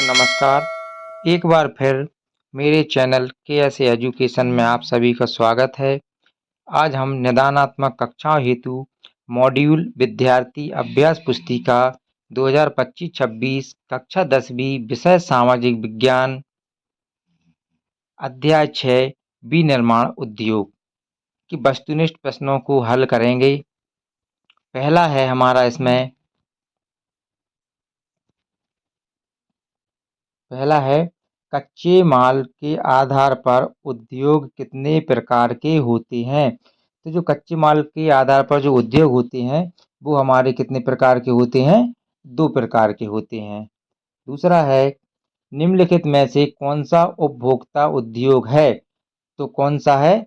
नमस्कार। एक बार फिर मेरे चैनल के एजुकेशन में आप सभी का स्वागत है। आज हम निदानात्मक कक्षाओं हेतु मॉड्यूल विद्यार्थी अभ्यास पुस्तिका 2025-26 कक्षा 10वीं विषय सामाजिक विज्ञान अध्याय 6 विनिर्माण उद्योग की वस्तुनिष्ठ प्रश्नों को हल करेंगे। पहला है हमारा इसमें पहला है कच्चे माल के आधार पर उद्योग कितने प्रकार के होते हैं। तो जो कच्चे माल के आधार पर जो उद्योग होते हैं वो हमारे कितने प्रकार के होते हैं, 2 प्रकार के होते हैं। दूसरा है निम्नलिखित में से कौन सा उपभोक्ता उद्योग है। तो कौन सा है,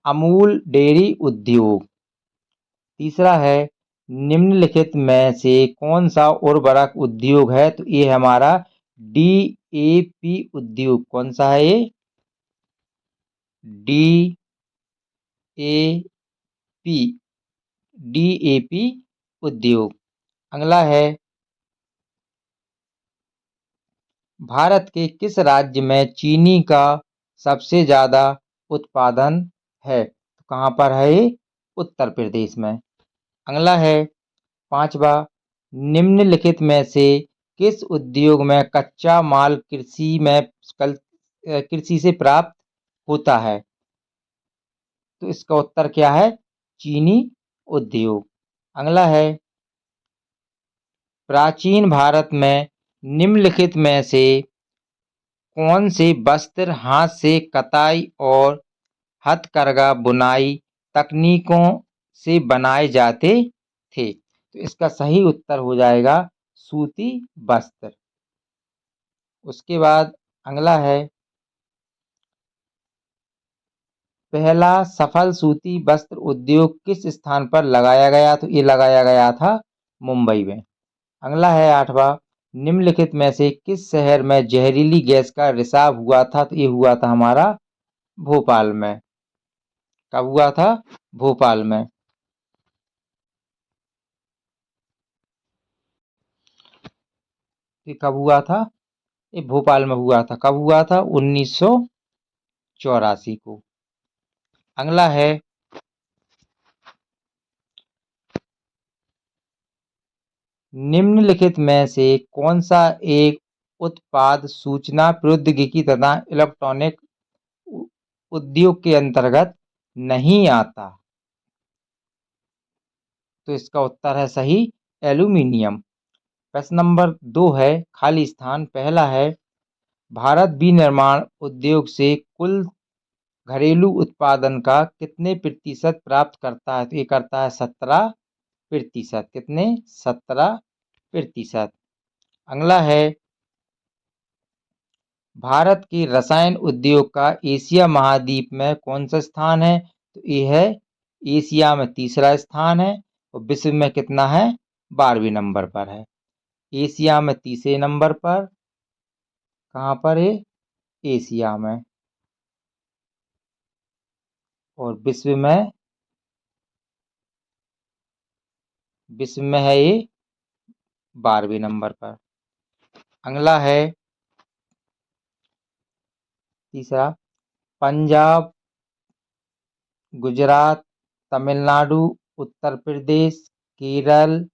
अमूल डेयरी उद्योग। तीसरा है निम्नलिखित में से कौन सा उर्वरक उद्योग है। तो ये हमारा डीएपी उद्योग। कौन सा है ये, डीएपी उद्योग। अगला है भारत के किस राज्य में चीनी का सबसे ज्यादा उत्पादन है। तो कहाँ पर है ये, उत्तर प्रदेश में। अगला है पांचवा, निम्नलिखित में से किस उद्योग में कच्चा माल कृषि से प्राप्त होता है। तो इसका उत्तर क्या है, चीनी उद्योग। अगला है प्राचीन भारत में निम्नलिखित में से कौन से वस्त्र हाथ से कताई और हथकरघा बुनाई तकनीकों से बनाए जाते थे। तो इसका सही उत्तर हो जाएगा सूती वस्त्र। उसके बाद अगला है पहला सफल सूती वस्त्र उद्योग किस स्थान पर लगाया गया। तो ये लगाया गया था मुंबई में। अगला है आठवां, निम्नलिखित में से किस शहर में जहरीली गैस का रिसाव हुआ था। तो ये हुआ था हमारा भोपाल में। कब हुआ था, भोपाल में। ये कब हुआ था, ये भोपाल में हुआ था। कब हुआ था, 1984 को। अगला है निम्नलिखित में से कौन सा एक उत्पाद सूचना प्रौद्योगिकी तथा इलेक्ट्रॉनिक उद्योग के अंतर्गत नहीं आता। तो इसका उत्तर है सही, एल्यूमिनियम। प्रश्न नंबर 2 है खाली स्थान। पहला है भारत विनिर्माण उद्योग से कुल घरेलू उत्पादन का कितने प्रतिशत प्राप्त करता है। तो ये करता है 17%। कितने, 17%। अगला है भारत के रसायन उद्योग का एशिया महाद्वीप में कौन सा स्थान है। तो ये है एशिया में तीसरा स्थान है और विश्व में कितना है, 12वें नंबर पर है। एशिया में तीसरे नंबर पर, कहाँ पर है, एशिया में। और विश्व में है ये 12वें नंबर पर। अगला है तीसरा, पंजाब, गुजरात, तमिलनाडु, उत्तर प्रदेश, केरल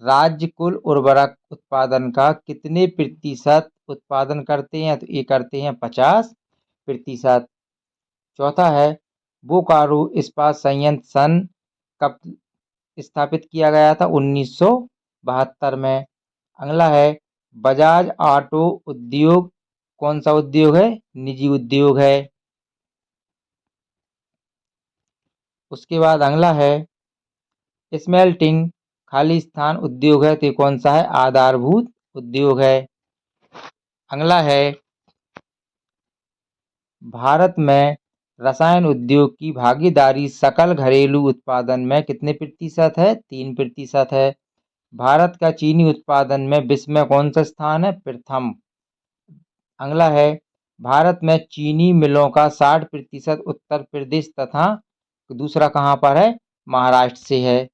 राज्य कुल उर्वरक उत्पादन का कितने प्रतिशत उत्पादन करते हैं। तो ये करते हैं 50%। चौथा है बोकारो इस्पात संयंत्र सन कब स्थापित किया गया था, 1972 में। अगला है बजाज ऑटो उद्योग कौन सा उद्योग है, निजी उद्योग है। उसके बाद अगला है स्मेल्टिंग खाली स्थान उद्योग है। तो कौन सा है, आधारभूत उद्योग है। अगला है भारत में रसायन उद्योग की भागीदारी सकल घरेलू उत्पादन में कितने प्रतिशत है, 3% है। भारत का चीनी उत्पादन में विश्व में कौन सा स्थान है, प्रथम। अगला है भारत में चीनी मिलों का 60% उत्तर प्रदेश तथा दूसरा कहाँ पर है, महाराष्ट्र से है।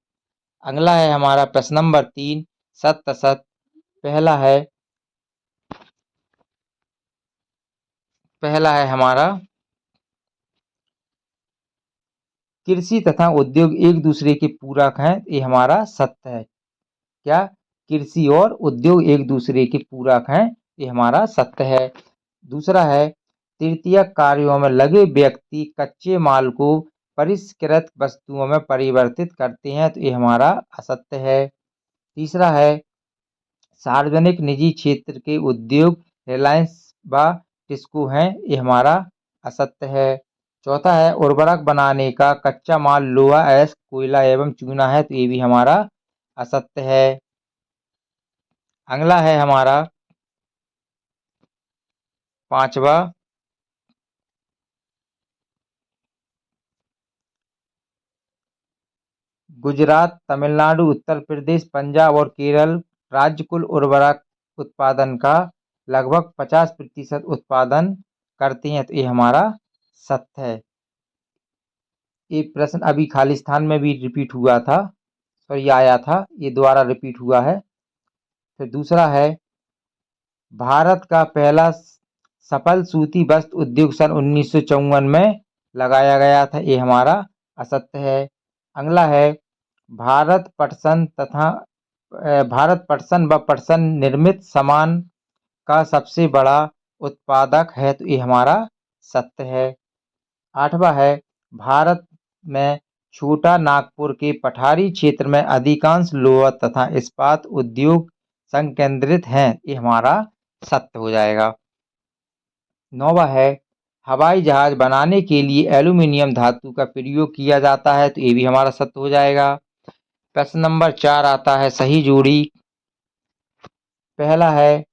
अगला है हमारा प्रश्न नंबर 3, सत्य असत। पहला है पहला है हमारा कृषि तथा उद्योग एक दूसरे के पूरक हैं, ये हमारा सत्य है। क्या? कृषि और उद्योग एक दूसरे के पूरक हैं, ये हमारा सत्य है। दूसरा है तृतीयक कार्यों में लगे व्यक्ति कच्चे माल को परिष्कृत वस्तुओं में परिवर्तित करते हैं, तो ये हमारा असत्य है। तीसरा है सार्वजनिक निजी क्षेत्र के उद्योग रिलायंस व टिस्को हैं, ये हमारा असत्य है। चौथा है उर्वरक बनाने का कच्चा माल लोहा, अयस्क, कोयला एवं चूना है, तो ये भी हमारा असत्य है। अगला है हमारा पांचवा गुजरात, तमिलनाडु, उत्तर प्रदेश, पंजाब और केरल राज्य कुल उर्वरक उत्पादन का लगभग 50% उत्पादन करते हैं, तो ये हमारा सत्य है। ये प्रश्न अभी खालिस्तान में भी रिपीट हुआ था, सॉरी आया था, ये दोबारा रिपीट हुआ है। फिर दूसरा है भारत का पहला सफल सूती वस्त्र उद्योग सन 1954 में लगाया गया था, ये हमारा असत्य है। अगला है भारत पटसन व पटसन निर्मित सामान का सबसे बड़ा उत्पादक है, तो ये हमारा सत्य है। आठवां है भारत में छोटा नागपुर के पठारी क्षेत्र में अधिकांश लोहा तथा इस्पात उद्योग संकेंद्रित हैं, ये हमारा सत्य हो जाएगा। नौवां है हवाई जहाज बनाने के लिए एल्यूमीनियम धातु का प्रयोग किया जाता है, तो ये भी हमारा सत्य हो जाएगा। प्रश्न नंबर 4 आता है सही जोड़ी। पहला है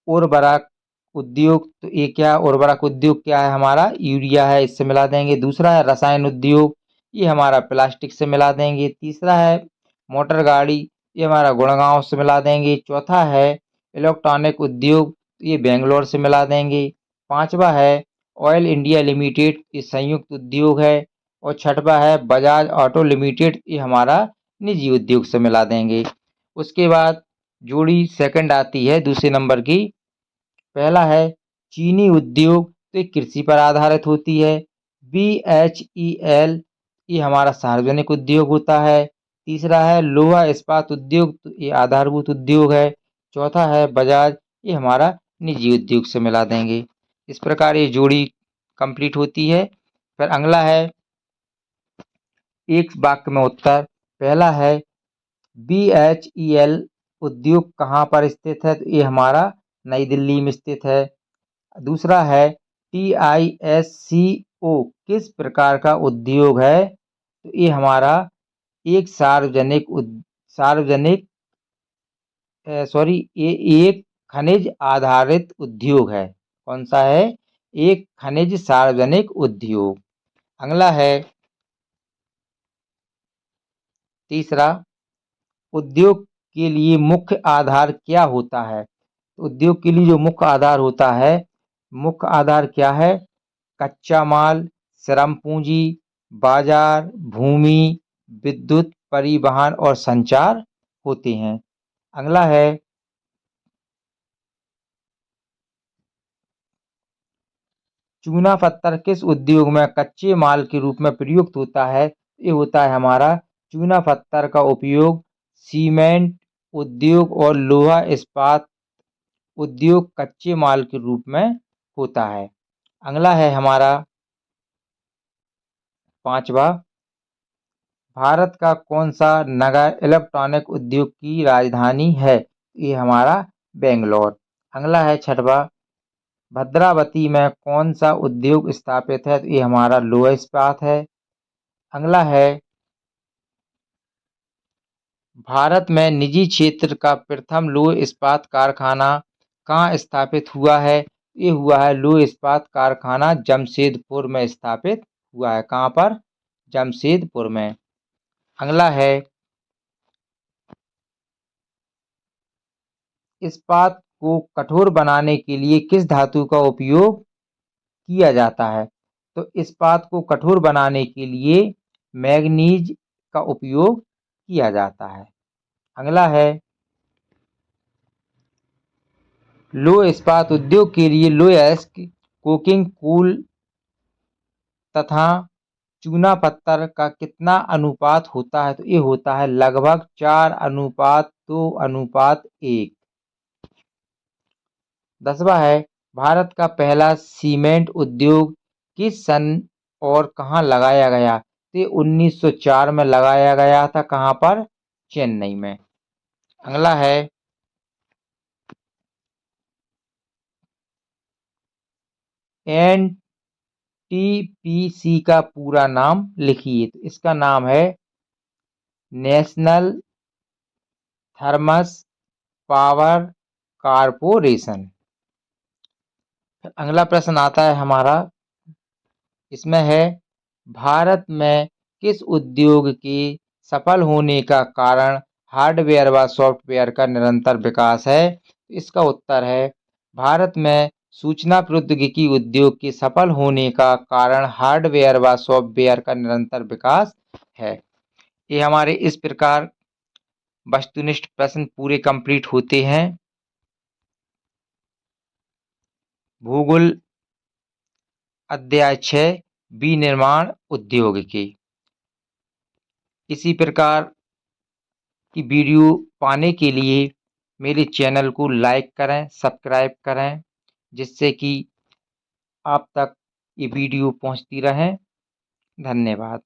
उर्वरक उद्योग, तो ये क्या उर्वरक उद्योग क्या है हमारा यूरिया है, इससे मिला देंगे। दूसरा है रसायन उद्योग, ये हमारा प्लास्टिक से मिला देंगे। तीसरा है मोटर गाड़ी, ये हमारा गुड़गांव से मिला देंगे। चौथा है इलेक्ट्रॉनिक उद्योग, ये बेंगलोर से मिला देंगे। पांचवा है ऑयल इंडिया लिमिटेड, ये संयुक्त उद्योग है। और छठवा है बजाज ऑटो लिमिटेड, ये हमारा निजी उद्योग से मिला देंगे। उसके बाद जोड़ी सेकंड आती है दूसरे नंबर की। पहला है चीनी उद्योग, तो ये कृषि पर आधारित होती है। BHEL, ये हमारा सार्वजनिक उद्योग होता है। तीसरा है लोहा इस्पात उद्योग, तो ये आधारभूत उद्योग है। चौथा है बजाज, ये हमारा निजी उद्योग से मिला देंगे। इस प्रकार ये जोड़ी कंप्लीट होती है। फिर अगला है एक वाक्य में उत्तर। पहला है BHEL उद्योग कहाँ पर स्थित है, तो ये हमारा नई दिल्ली में स्थित है। दूसरा है TISCO किस प्रकार का उद्योग है, तो ये हमारा एक सार्वजनिक ये एक खनिज आधारित उद्योग है। कौन सा है? एक खनिज सार्वजनिक उद्योग। अगला है तीसरा उद्योग के लिए मुख्य आधार क्या होता है। उद्योग के लिए जो मुख्य आधार होता है, मुख्य आधार क्या है? कच्चा माल, श्रम पूंजी, बाजार, भूमि, विद्युत, परिवहन और संचार होते हैं। अगला है चूना पत्थर किस उद्योग में कच्चे माल के रूप में प्रयुक्त होता है? ये होता है हमारा चूना पत्थर का उपयोग सीमेंट उद्योग और लोहा इस्पात उद्योग कच्चे माल के रूप में होता है। अगला है हमारा पांचवा भारत का कौन सा नगर इलेक्ट्रॉनिक उद्योग की राजधानी है? ये हमारा बेंगलोर। अगला है छठवा भद्रावती में कौन सा उद्योग स्थापित है? तो ये हमारा लोहा इस्पात है। अगला है भारत में निजी क्षेत्र का प्रथम लौह इस्पात कारखाना कहाँ स्थापित हुआ है? ये हुआ है लौह इस्पात कारखाना जमशेदपुर में स्थापित हुआ है। कहाँ पर? जमशेदपुर में। अगला है इस्पात को कठोर बनाने के लिए किस धातु का उपयोग किया जाता है? तो इस्पात को कठोर बनाने के लिए मैग्नीज का उपयोग किया जाता है। अगला है लौह इस्पात उद्योग के लिए लौह अयस्क कोकिंग कोल तथा चूना पत्थर का कितना अनुपात होता है? तो ये होता है लगभग 4:2:1। 10वां है, भारत का पहला सीमेंट उद्योग किस सन और कहाँ लगाया गया? तो ये 1904 में लगाया गया था। कहाँ पर? चेन्नई में। अगला है, एनटीपीसी का पूरा नाम लिखिए। तो इसका नाम है नेशनल थर्मस पावर कारपोरेशन। अगला प्रश्न आता है हमारा, इसमें है, भारत में किस उद्योग के सफल होने का कारण हार्डवेयर व सॉफ्टवेयर का निरंतर विकास है? इसका उत्तर है, भारत में सूचना प्रौद्योगिकी उद्योग के सफल होने का कारण हार्डवेयर व सॉफ्टवेयर का निरंतर विकास है। ये हमारे इस प्रकार वस्तुनिष्ठ प्रश्न पूरे कंप्लीट होते हैं भूगोल अध्याय 6 विनिर्माण उद्योग के। इसी प्रकार की वीडियो पाने के लिए मेरे चैनल को लाइक करें, सब्सक्राइब करें, जिससे कि आप तक ये वीडियो पहुंचती रहे। धन्यवाद।